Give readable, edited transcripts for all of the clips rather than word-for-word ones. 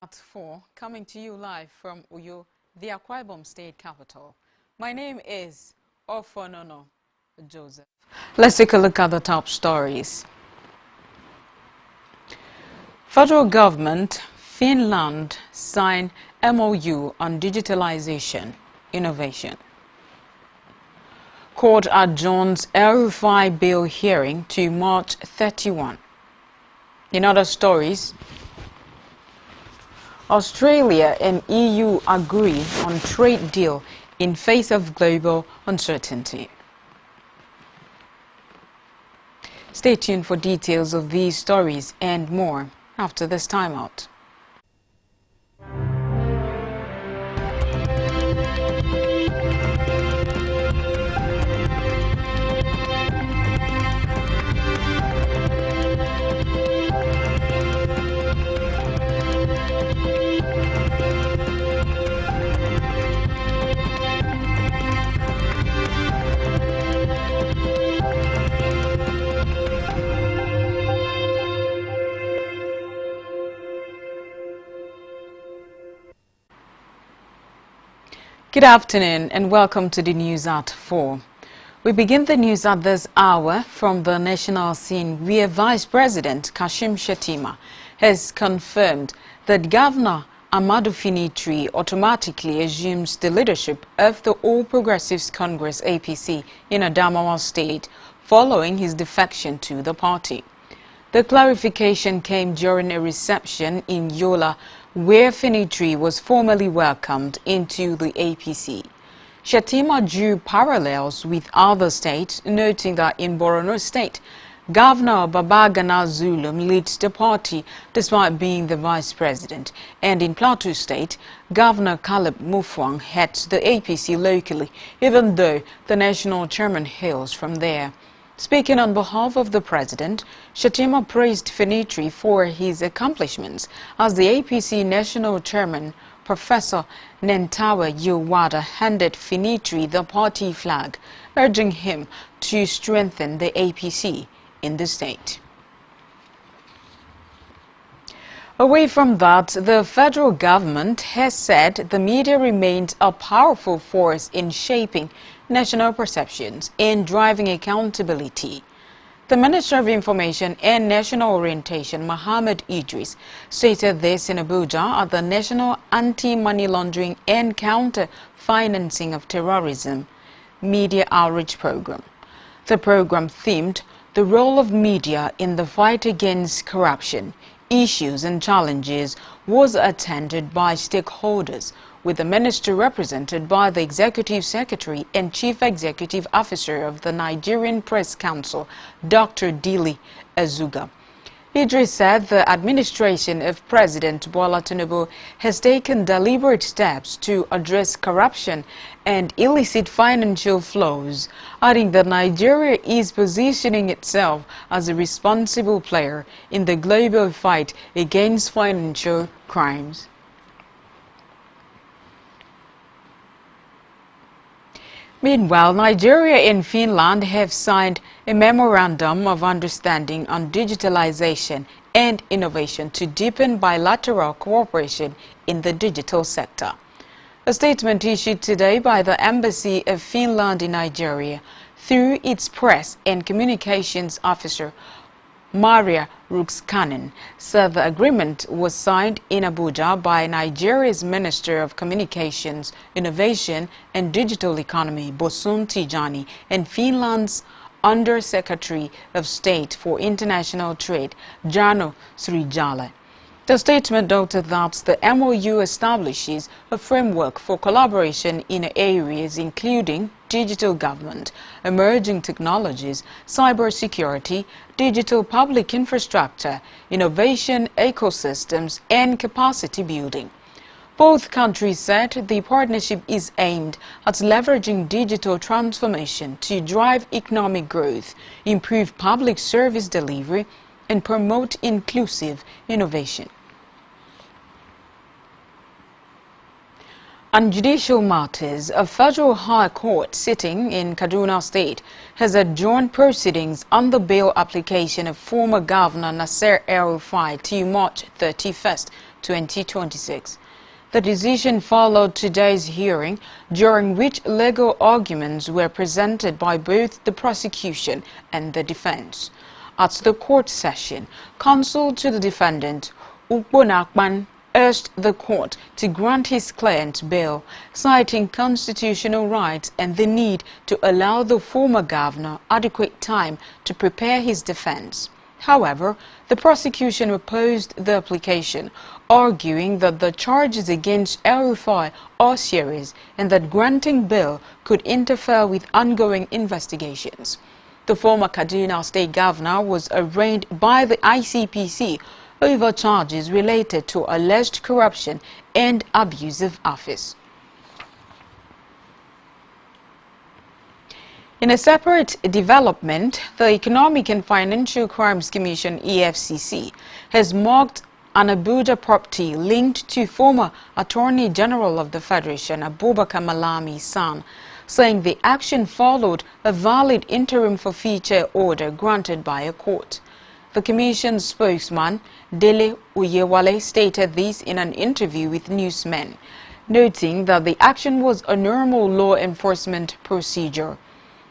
At 4, coming to you live from Uyo, the Akwa Ibom State capital. My name is Ofonono Joseph. Let's take a look at the top stories. Federal government, Finland sign MOU on digitalization, innovation. Court adjourns El-Rufai bail hearing to March 31. In other stories, Australia and EU agree on trade deal in face of global uncertainty. Stay tuned for details of these stories and more after this timeout. Good afternoon and welcome to the news at 4. We begin the news at this hour from the national scene where Vice President Kashim Shettima has confirmed that Governor Amadou Finitri automatically assumes the leadership of the All Progressives Congress APC in Adamawa State following his defection to the party. The clarification came during a reception in Yola, where Finitri was formally welcomed into the APC. Shettima drew parallels with other states, noting that in Borno State, Governor Babagana Zulum leads the party despite being the vice president, and in Plateau State, Governor Caleb Mufwang heads the APC locally, even though the national chairman hails from there. Speaking on behalf of the president, Shettima praised Finitri for his accomplishments as the APC national chairman, Professor Nentawe Yowada, handed Finitri the party flag, urging him to strengthen the APC in the state. Away from that, the federal government has said the media remains a powerful force in shaping national perceptions and driving accountability. The Minister of Information and National Orientation, Mohammed Idris, stated this in Abuja at the National Anti-Money Laundering and Counter-Financing of Terrorism Media Outreach Program. The program themed the role of media in the fight against corruption, issues and challenges was attended by stakeholders, with the minister represented by the Executive Secretary and Chief Executive Officer of the Nigerian Press Council, Dr. Dili Azuga. Idris said the administration of President Bola Tinubu has taken deliberate steps to address corruption and illicit financial flows, adding that Nigeria is positioning itself as a responsible player in the global fight against financial crimes. Meanwhile, Nigeria and Finland have signed a memorandum of understanding on digitalization and innovation to deepen bilateral cooperation in the digital sector. A statement issued today by the Embassy of Finland in Nigeria through its press and communications officer, Maria Ruxkanen, said the agreement was signed in Abuja by Nigeria's Minister of Communications, Innovation and Digital Economy, Bosun Tijani, and Finland's Under-Secretary of State for International Trade, Jano Srijala. The statement noted that the MOU establishes a framework for collaboration in areas including digital government, emerging technologies, cybersecurity, digital public infrastructure, innovation ecosystems, and capacity building. Both countries said the partnership is aimed at leveraging digital transformation to drive economic growth, improve public service delivery, and promote inclusive innovation. On judicial matters, a federal high court sitting in Kaduna State has adjourned proceedings on the bail application of former Governor Nasser El-Rufai to March 31st, 2026. The decision followed today's hearing, during which legal arguments were presented by both the prosecution and the defense. At the court session, counsel to the defendant, Ukbonakman, urged the court to grant his client bail, citing constitutional rights and the need to allow the former governor adequate time to prepare his defense. However, the prosecution opposed the application, arguing that the charges against El-Rufai are serious and that granting bail could interfere with ongoing investigations. The former Kaduna State Governor was arraigned by the ICPC over charges related to alleged corruption and abuse of office. In a separate development, the Economic and Financial Crimes Commission (EFCC) has marked an Abuja property linked to former Attorney General of the Federation, Abubakar Malami's son, saying the action followed a valid interim forfeiture order granted by a court. The Commission's spokesman, Dele Oyewale, stated this in an interview with newsmen, noting that the action was a normal law enforcement procedure.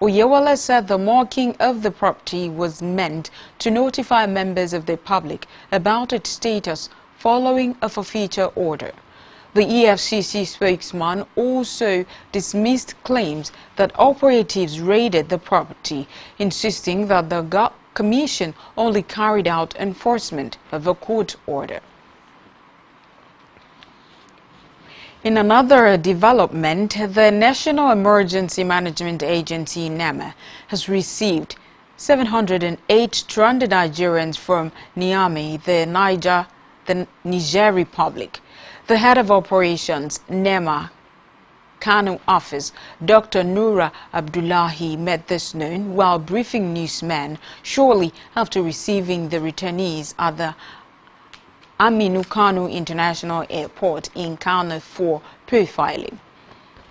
Oyewale said the marking of the property was meant to notify members of the public about its status following a forfeiture order. The EFCC spokesman also dismissed claims that operatives raided the property, insisting that the Commission only carried out enforcement of a court order. In another development, the National Emergency Management Agency (NEMA) has received 708 stranded Nigerians from Niamey, the Niger Republic. The head of operations, NEMA Kano office, Dr. Noura Abdullahi, made this known while briefing newsmen shortly after receiving the returnees at the Aminu Kano International Airport in Kano for profiling.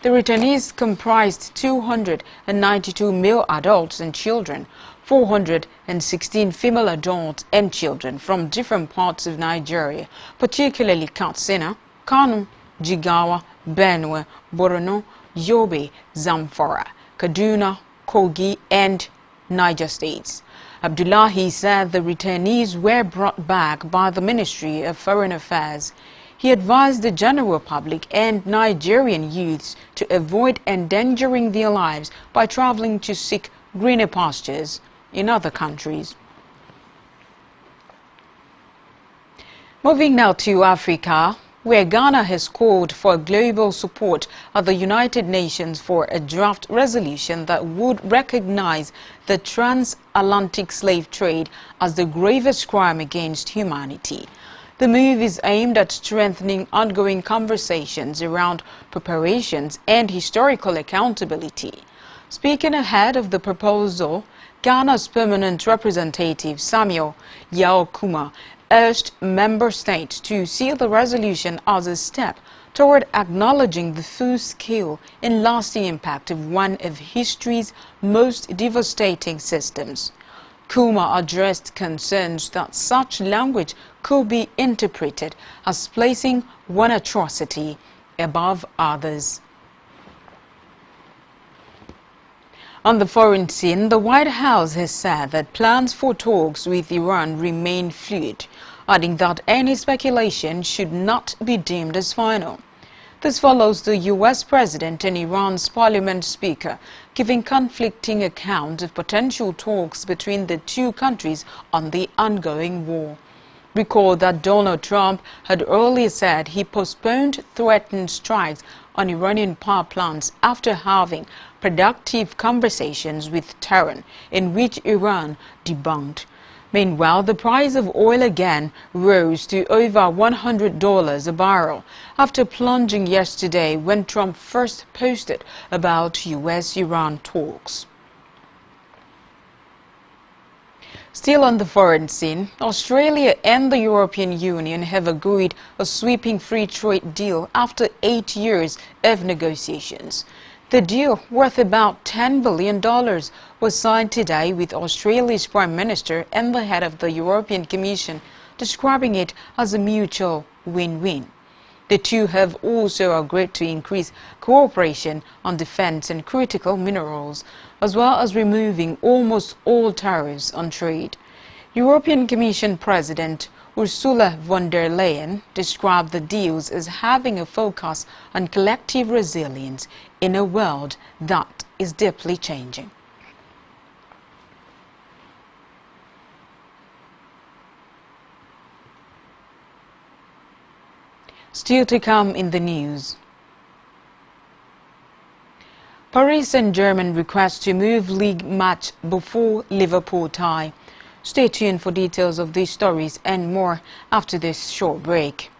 The returnees comprised 292 male adults and children, 416 female adults and children from different parts of Nigeria, particularly Katsina, Kano, Jigawa, Benue, Borno, Yobe, Zamfara, Kaduna, Kogi, and Niger states. Abdullahi said the returnees were brought back by the Ministry of Foreign Affairs. He advised the general public and Nigerian youths to avoid endangering their lives by traveling to seek greener pastures in other countries. Moving now to Africa, where Ghana has called for global support at the United Nations for a draft resolution that would recognize the transatlantic slave trade as the gravest crime against humanity. The move is aimed at strengthening ongoing conversations around preparations and historical accountability. Speaking ahead of the proposal, Ghana's permanent representative Samuel Yao Kuma urged member states to see the resolution as a step toward acknowledging the full-scale and lasting impact of one of history's most devastating systems. Kuma addressed concerns that such language could be interpreted as placing one atrocity above others. On the foreign scene, the White House has said that plans for talks with Iran remain fluid, adding that any speculation should not be deemed as final. This follows the U.S. President and Iran's Parliament Speaker giving conflicting accounts of potential talks between the two countries on the ongoing war. Recall that Donald Trump had earlier said he postponed threatened strikes on Iranian power plants after having productive conversations with Tehran, in which Iran debunked. Meanwhile, the price of oil again rose to over $100 a barrel after plunging yesterday when Trump first posted about U.S.-Iran talks. Still on the foreign scene, Australia and the European Union have agreed a sweeping free trade deal after 8 years of negotiations. The deal, worth about $10 billion, was signed today with Australia's Prime Minister and the head of the European Commission, describing it as a mutual win-win. The two have also agreed to increase cooperation on defense and critical minerals, as well as removing almost all tariffs on trade. European Commission President Ursula von der Leyen described the deals as having a focus on collective resilience in a world that is deeply changing. Still to come in the news. Paris Saint-Germain requests to move league match before Liverpool tie. Stay tuned for details of these stories and more after this short break.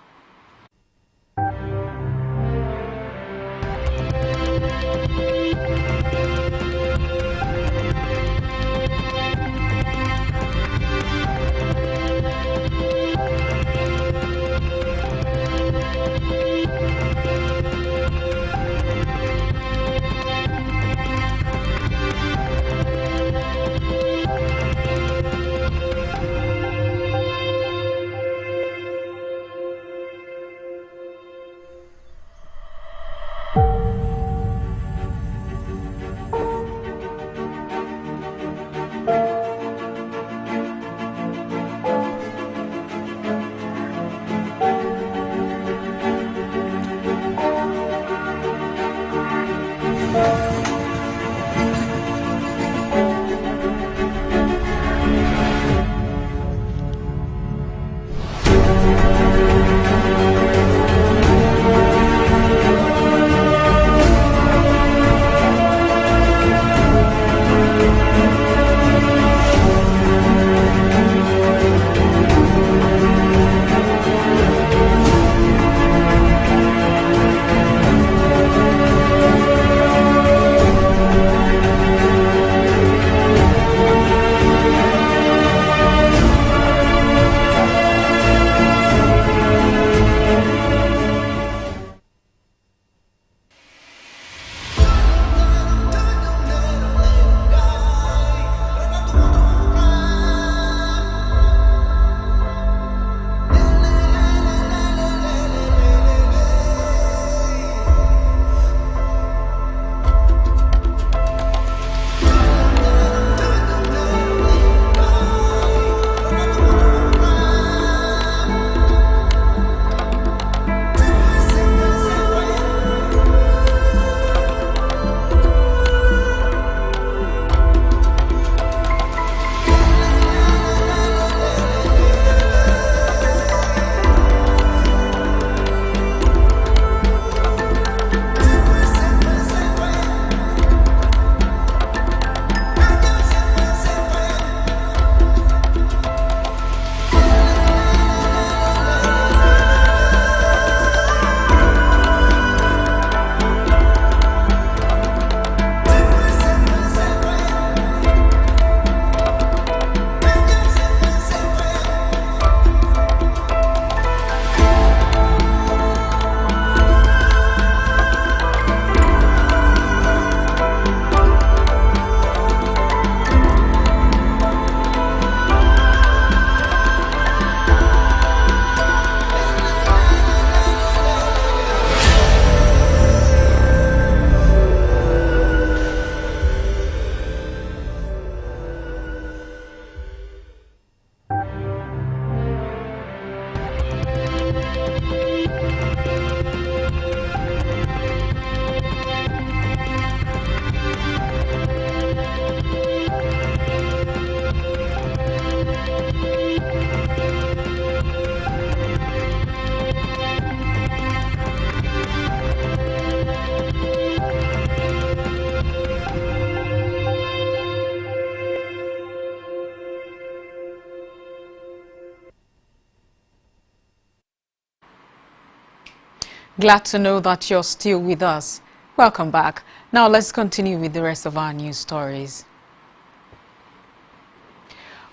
Glad to know that you're still with us. Welcome back. Now let's continue with the rest of our news stories.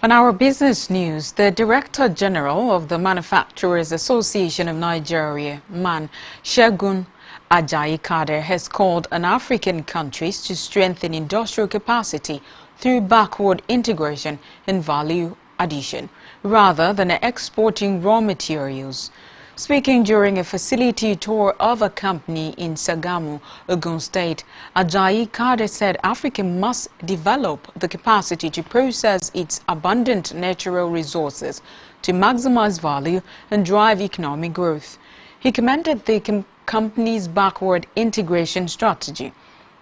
On our business news, the Director General of the Manufacturers Association of Nigeria, MAN, Segun Ajayi-Kader, has called on African countries to strengthen industrial capacity through backward integration and value addition, rather than exporting raw materials. Speaking during a facility tour of a company in Sagamu, Ogun State, Ajayi Kade said Africa must develop the capacity to process its abundant natural resources to maximize value and drive economic growth. He commended the company's backward integration strategy,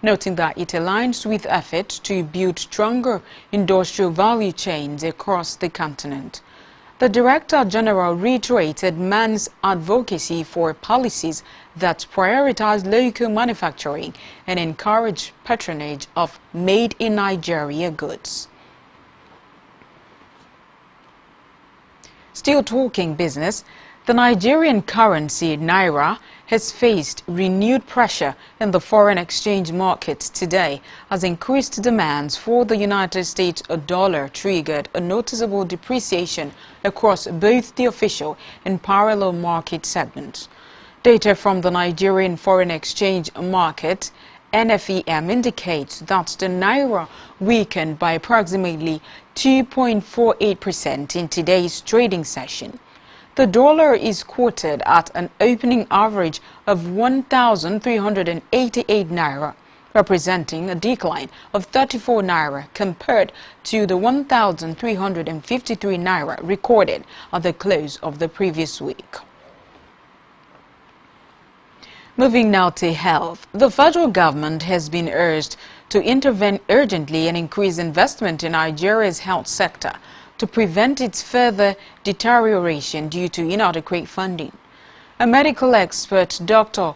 noting that it aligns with efforts to build stronger industrial value chains across the continent. The Director General reiterated man's advocacy for policies that prioritize local manufacturing and encourage patronage of made-in-Nigeria goods. Still talking business, the Nigerian currency, Naira, has faced renewed pressure in the foreign exchange markets today as increased demands for the United States dollar triggered a noticeable depreciation across both the official and parallel market segments. Data from the Nigerian foreign exchange market, NFEM, indicates that the Naira weakened by approximately 2.48% in today's trading session. The dollar is quoted at an opening average of 1,388 Naira, representing a decline of 34 Naira compared to the 1,353 Naira recorded at the close of the previous week. Moving now to health, the federal government has been urged to intervene urgently and increase investment in Nigeria's health sector to prevent its further deterioration due to inadequate funding. A medical expert, Dr.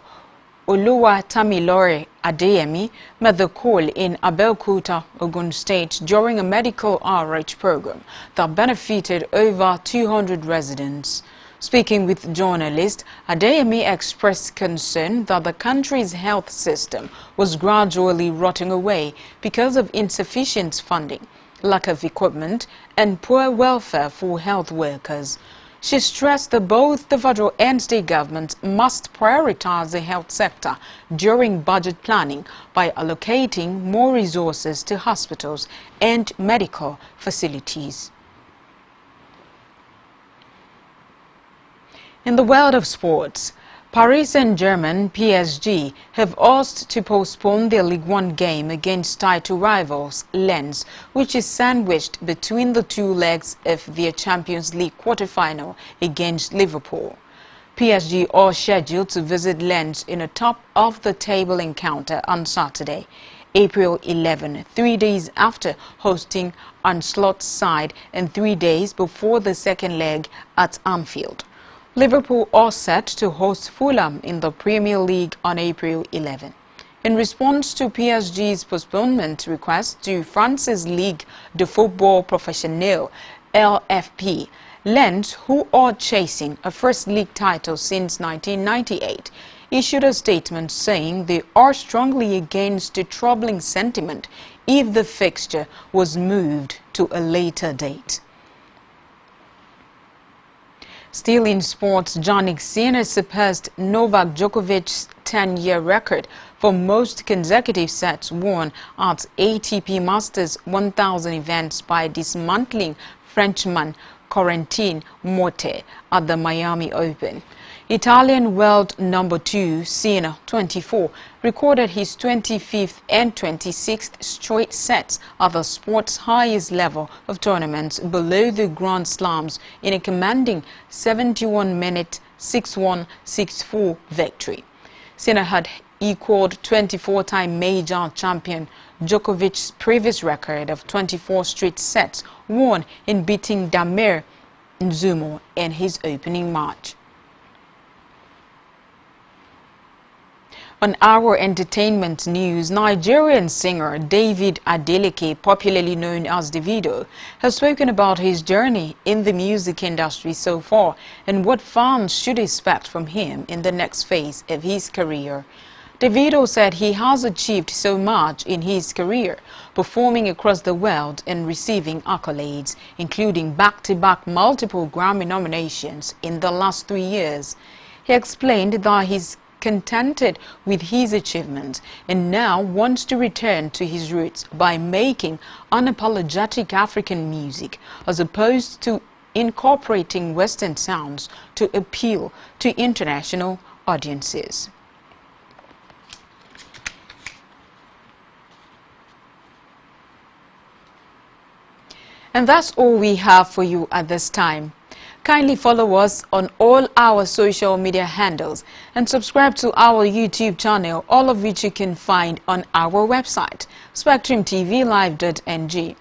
Oluwatamilore Adeyemi, made the call in Abeokuta, Ogun State during a medical outreach program that benefited over 200 residents. Speaking with journalists, Adeyemi expressed concern that the country's health system was gradually rotting away because of insufficient funding, lack of equipment, and poor welfare for health workers. She stressed that both the federal and state governments must prioritize the health sector during budget planning by allocating more resources to hospitals and medical facilities. In the world of sports, Paris Saint-Germain (PSG) have asked to postpone their Ligue 1 game against title rivals Lens, which is sandwiched between the two legs of their Champions League quarter-final against Liverpool. PSG are scheduled to visit Lens in a top-of-the-table encounter on Saturday, April 11, 3 days after hosting Ancelot's side and 3 days before the second leg at Anfield. Liverpool are set to host Fulham in the Premier League on April 11. In response to PSG's postponement request to France's Ligue de Football Professionnel (LFP), Lens, who are chasing a first league title since 1998, issued a statement saying they are strongly against the troubling sentiment if the fixture was moved to a later date. Still in sports, Jannik Sinner surpassed Novak Djokovic's 10-year record for most consecutive sets won at ATP Masters 1000 events by dismantling Frenchman Corentin Moutet at the Miami Open. Italian world number 2, Sinner, 24, recorded his 25th and 26th straight sets at the sport's highest level of tournaments below the Grand Slams in a commanding 71-minute 6-1, 6-4 victory. Sinner had equaled 24-time major champion Djokovic's previous record of 24 straight sets won in beating Damir Nzumo in his opening match. On our entertainment news, Nigerian singer David Adeleke, popularly known as Davido, has spoken about his journey in the music industry so far and what fans should expect from him in the next phase of his career. Davido said he has achieved so much in his career, performing across the world and receiving accolades, including back-to-back multiple Grammy nominations in the last 3 years. He explained that he's contented with his achievements and now wants to return to his roots by making unapologetic African music as opposed to incorporating Western sounds to appeal to international audiences. And that's all we have for you at this time. Kindly follow us on all our social media handles and subscribe to our YouTube channel, all of which you can find on our website, spectrumtvlive.ng.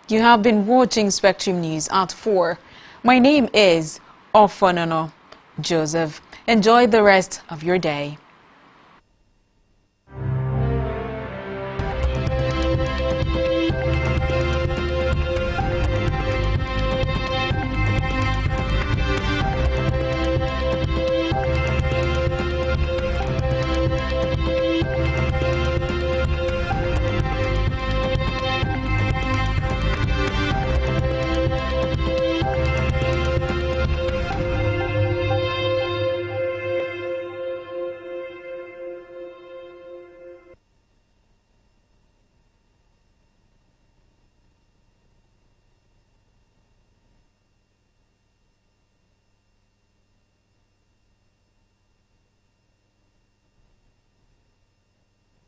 You have been watching Spectrum News at 4. My name is Ofonono Joseph. Enjoy the rest of your day.